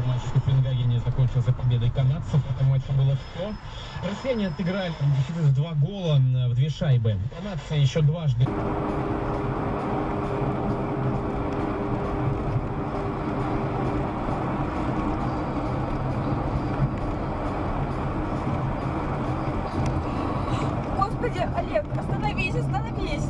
Матч в Копенгагене закончился победой канадцев. В этом матче было что? Россияне отыграли в 2 гола в 2 шайбы. Канадцы еще дважды. Господи, Олег, остановись, остановись!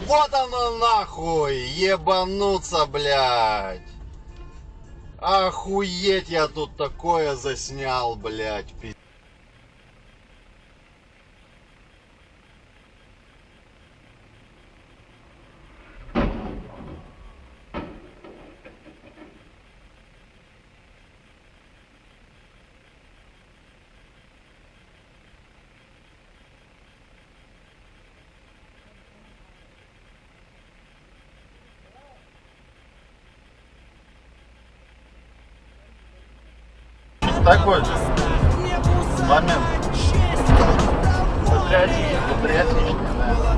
Вот оно нахуй! Ебануться, блядь! Охуеть, я тут такое заснял, блядь, пиздец. Такой момент патриотичный, да.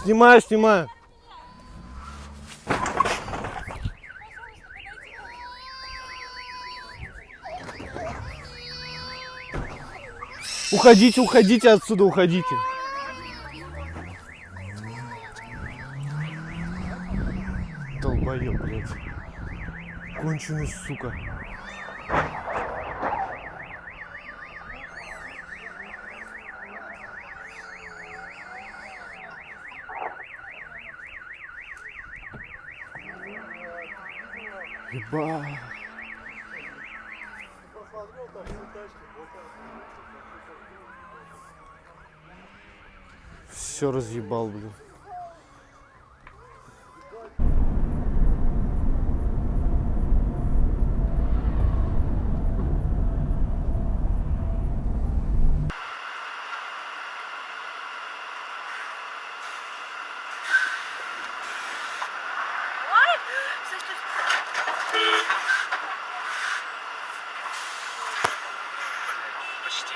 Снимаю, снимаю. Уходите, уходите отсюда, уходите. Долбоёб, блядь. Конченый, сука. Еба. Все разъебал, блин. Почти.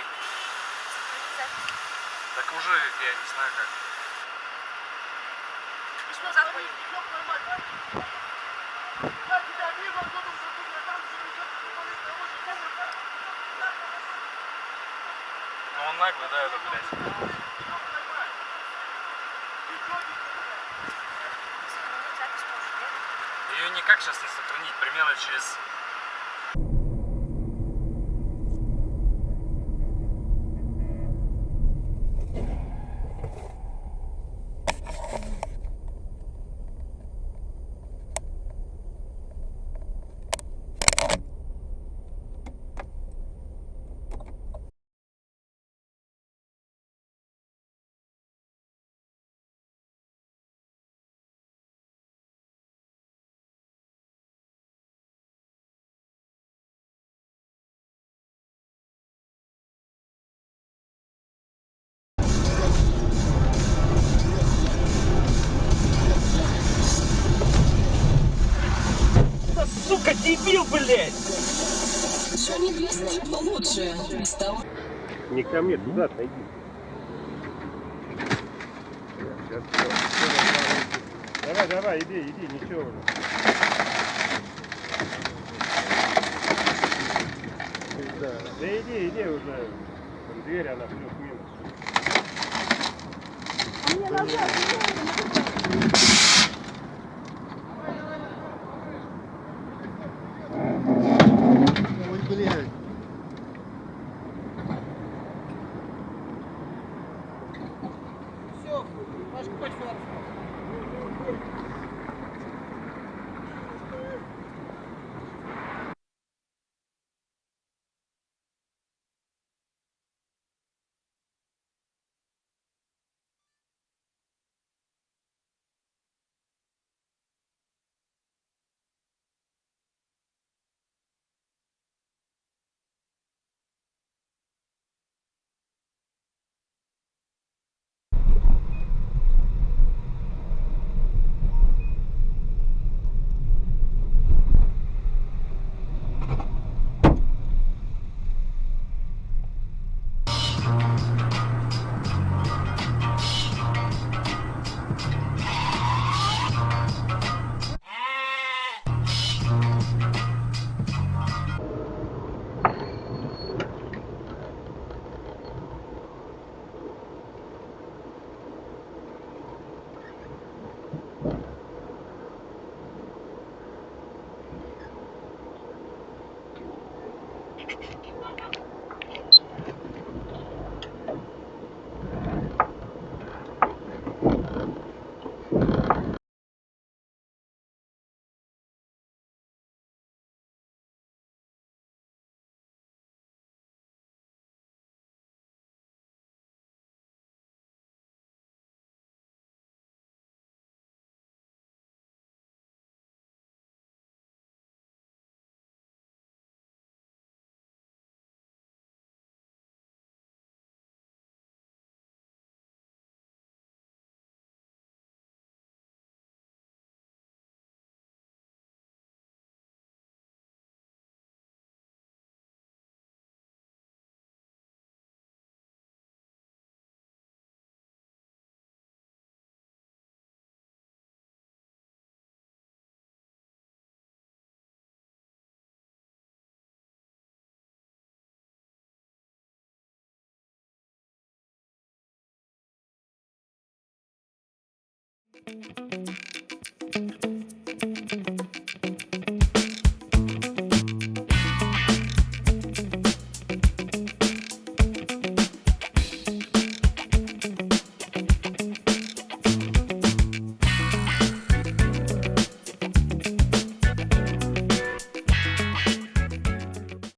Так уже, я не знаю как. Ну он наглый, да, это, блядь. Ее никак сейчас не сохранить, примерно через Дебил, блядь! Все небесное, лучшее. Стало. Не ко мне, туда отойди. Давай, давай, иди, ничего уже. Да иди уже. Там дверь, она плюс-минус. А мне назад, Ой, блядь. Все, наш хоть фарс.